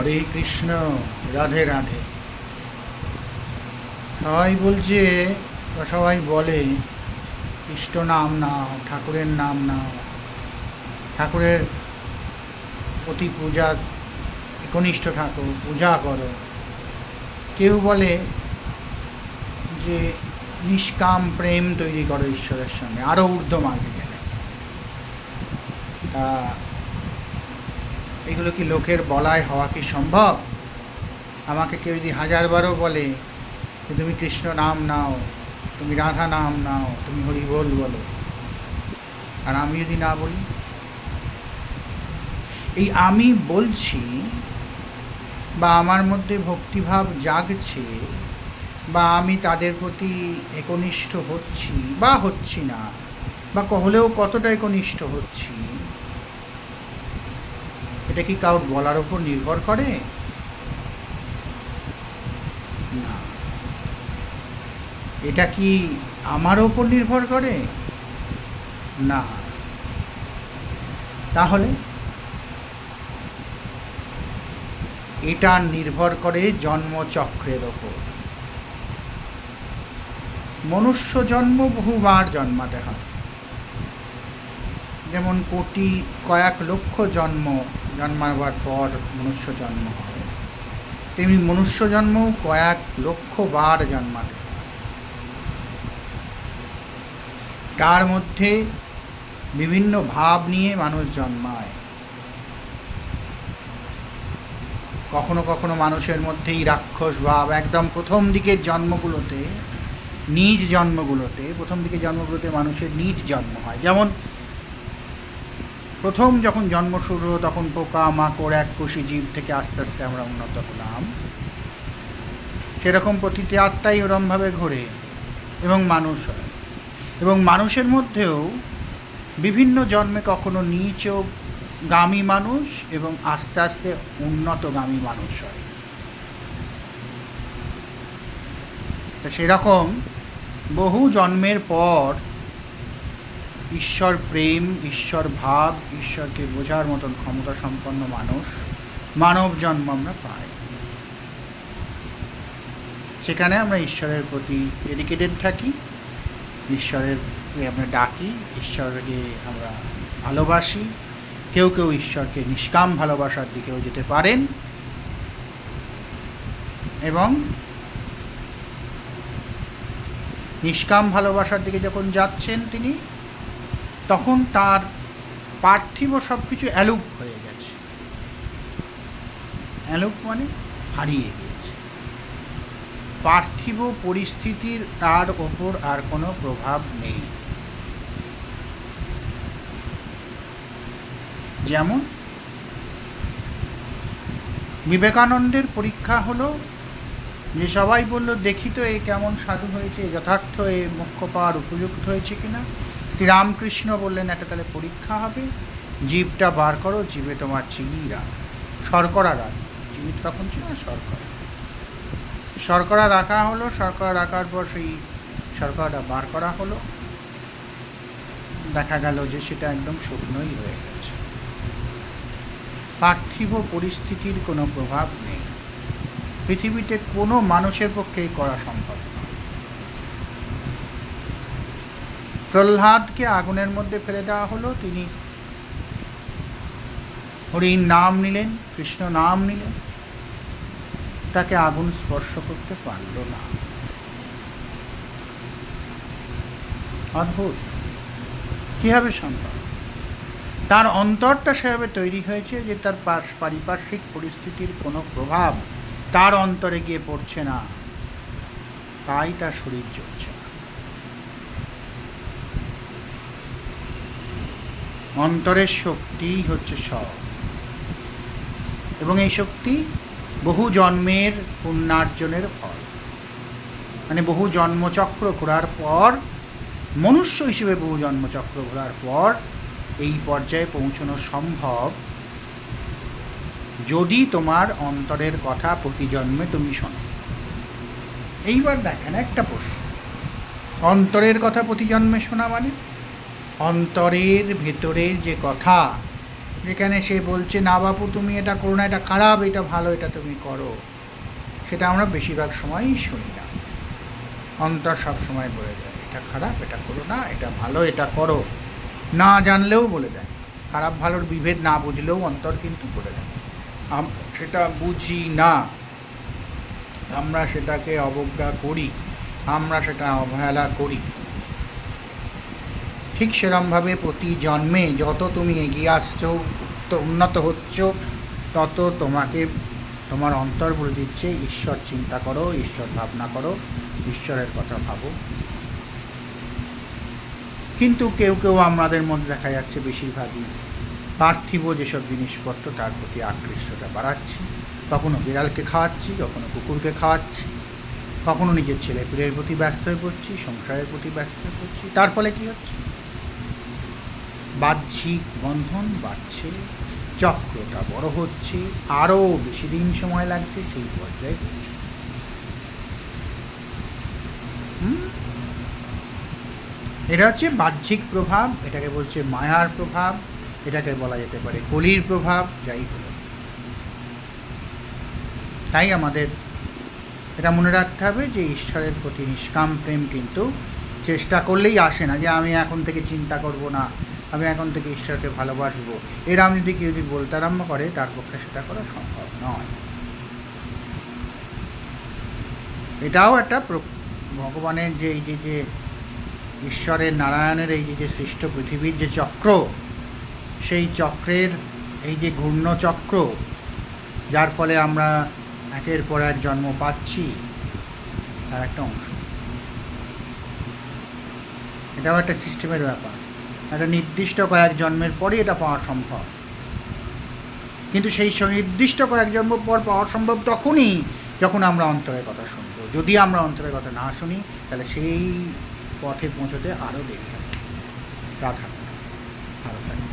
হরে কৃষ্ণ, রাধে রাধে। সবাই বলছে বা সবাই বলে কৃষ্ণ নাম নাও, ঠাকুরের নাম নাও, ঠাকুরের প্রতি পূজা একনিষ্ঠ থাকো, পূজা করো। কেউ বলে যে নিষ্কাম প্রেম তৈরি করো ঈশ্বরের সঙ্গে, আরও ঊর্ধ্ব মার্গে গেলে। তা এগুলো কি লোকের বলায় হওয়া কি সম্ভব? আমাকে কেউ যদি হাজারবারও বলে যে তুমি কৃষ্ণ নাম নাও, তুমি রাধা নাম নাও, তুমি হরি বল বলো, আর আমি যদি না বলি, এই আমি বলছি বা আমার মধ্যে ভক্তিভাব জাগছে বা আমি তাদের প্রতি একনিষ্ঠ হচ্ছি বা হচ্ছি না, বা হলেও কতটা একনিষ্ঠ হচ্ছি, এটা কি কারোর বলার ওপর নির্ভর করে? না। এটা কি আমার ওপর নির্ভর করে? না। তাহলে এটা নির্ভর করে জন্মচক্রের ওপর। মনুষ্য জন্ম বহুবার জন্মাতে হয়, যেমন কয়েক লক্ষ জন্মাবার পর মনুষ্য জন্ম হয়, তেমনি মনুষ্য জন্মও কয়েক লক্ষ বার জন্মাতে হয়। তার মধ্যে বিভিন্ন ভাব নিয়ে মানুষ জন্মায়। কখনো কখনো মানুষের মধ্যেই রাক্ষস ভাব, একদম প্রথম দিকের জন্মগুলোতে, প্রথম দিকের জন্মগুলোতে মানুষের নিজ জন্ম হয়। যেমন প্রথম যখন জন্ম শুরু হলো তখন পোকা মাকড় এককোষী জীব থেকে আস্তে আস্তে আমরা উন্নত হলাম। সেরকম প্রতিটি আত্মাই ওরমভাবে ঘোরে এবং মানুষ হয়। এবং মানুষের মধ্যেও বিভিন্ন জন্মে কখনো নিচগামী মানুষ এবং আস্তে আস্তে উন্নতগামী মানুষ হয়। তো সেরকম বহু জন্মের পর ঈশ্বর প্রেম, ঈশ্বর ভাব, ঈশ্বরকে বোঝার মতন ক্ষমতা সম্পন্ন মানব জন্ম আমরা পাই। সেখানে আমরা ঈশ্বরের প্রতি ডেডিকেটেড থাকি, ঈশ্বরের আমরা ডাকি, ঈশ্বরকে আমরা ভালোবাসি। কেউ কেউ ঈশ্বরকে নিষ্কাম ভালোবাসার দিকেও যেতে পারেন, এবং নিষ্কাম ভালোবাসার দিকে যখন যাচ্ছেন তিনি, তখন তার পার্থিব সব কিছু অ্যালুপ হয়ে গেছে। অ্যালুপ মানে হারিয়ে গিয়েছে। পার্থিব পরিস্থিতির তার ওপর আর কোনো প্রভাব নেই। যেমন বিবেকানন্দের পরীক্ষা হলো যে সবাই বলল দেখি তো এ কেমন সাধু হয়েছে, যথার্থ এ মোক্ষ পাওয়ার উপযুক্ত হয়েছে কিনা। শ্রীরামকৃষ্ণ বললেন একটা তাহলে পরীক্ষা হবে, জীবটা বার করো, জীবে তোমার চিনিরা শর্করা রাখ। চিনি তখন ছিল না, শর্করা রাখা হলো। শর্করা রাখার পর সেই শর্করাটা বার করা হলো, দেখা গেল যে সেটা একদম শুকনোই হয়ে গেছে। পার্থিব পরিস্থিতির কোনো প্রভাব নেই। পৃথিবীতে কোনো মানুষের পক্ষেই করা সম্ভব নয়। প্রহ্লাদকে আগুনের মধ্যে ফেলে দেওয়া হলো, তিনি হরির নাম নিলেন, কৃষ্ণ নাম নিলেন, তাকে আগুন স্পর্শ করতে পারল না। অদ্ভুত, কীভাবে সম্ভব? তার অন্তরটা সেভাবে তৈরি হয়েছে যে তার পারিপার্শ্বিক পরিস্থিতির কোনো প্রভাব তার অন্তরে গিয়ে পড়ছে না, তাই তার শরীর জ্বলছে না। অন্তরের শক্তি হচ্ছে সব, এবং এই শক্তি বহু জন্মের পুণ্যার্জনের ফল। মানে বহু জন্মচক্র ঘোরার পর, মনুষ্য হিসেবে বহু জন্মচক্র ঘোরার পর এই পর্যায়ে পৌঁছানো সম্ভব, যদি তোমার অন্তরের কথা প্রতি জন্মে তুমি শোনো। এইবার দেখেন একটা প্রশ্ন, অন্তরের কথা প্রতি জন্মে শোনা মানে অন্তরের ভেতরের যে কথা, যেখানে সে বলছে না বাপু তুমি এটা করো না, এটা খারাপ, এটা ভালো, এটা তুমি করো, সেটা আমরা বেশিরভাগ সময়ই শুনি না। অন্তর সব সময় বলে দেয় এটা খারাপ, এটা করো না, এটা ভালো, এটা করো, না জানলেও বলে দেয়। খারাপ ভালোর বিভেদ না বুঝলেও অন্তর কিন্তু বলে দেয়। সেটা বুঝি না, আমরা সেটাকে অবজ্ঞা করি, আমরা সেটা অবহেলা করি। ঠিক সেরমভাবে প্রতি জন্মে যত তুমি এগিয়ে আসছো, উন্নত হচ্ছ, তত তোমাকে তোমার অন্তর বলে দিচ্ছে ঈশ্বর চিন্তা করো, ঈশ্বর ভাবনা করো, ঈশ্বরের কথা ভাবো। কিন্তু কেউ কেউ আমাদের মধ্যে দেখা যাচ্ছে বেশিরভাগই পার্থিব যেসব জিনিসপত্র তার প্রতি আকৃষ্টতা বাড়াচ্ছি। কখনো বিড়ালকে খাওয়াচ্ছি, কখনো কুকুরকে খাওয়াচ্ছি, কখনো নিজের ছেলেপিলের প্রতি ব্যস্ত হয়ে পড়ছি, সংসারের প্রতি ব্যস্ত হয়ে পড়ছি। তার ফলে কী হচ্ছে? বাহ্যিক বন্ধন বাড়ছে, চক্রটা বড় হচ্ছে, আরও বেশি দিন সময় লাগছে সেই পর্যায়ে পৌঁছে। এটা হচ্ছে বাহ্যিক প্রভাব, এটাকে বলছে মায়ার প্রভাব, এটাকে বলা যেতে পারে কলির প্রভাব, যাই হলো। তাই আমাদের এটা মনে রাখতে হবে যে ঈশ্বরের প্রতি নিষ্কাম প্রেম কিন্তু চেষ্টা করলেই আসে না, যে আমি এখন থেকে চিন্তা করব না, আমি এখন থেকে ঈশ্বরকে ভালোবাসবো, এরম যদি কেউ যদি বলতে আরম্ভ করে তার পক্ষে সেটা করা সম্ভব নয়। এটাও একটা ভগবানের যে এই যে ঈশ্বরের নারায়ণের এই যে সৃষ্ট পৃথিবীর যে চক্র, সেই চক্রের এই যে ঘূর্ণচক্র, যার ফলে আমরা একের পর এক জন্ম পাচ্ছি, তার একটা অংশ। এটাও একটা সিস্টেমের ব্যাপার। একটা নির্দিষ্ট কয়েক জন্মের পরই এটা পাওয়া সম্ভব, কিন্তু সেই নির্দিষ্ট কয়েক জন্ম পর পাওয়া সম্ভব তখনই যখন আমরা অন্তরের কথা শুনবো। যদি আমরা অন্তরের কথা না শুনি তাহলে সেই পথে পৌঁছতে আরও দেরি হবে। রাধা ভালো থাকবে।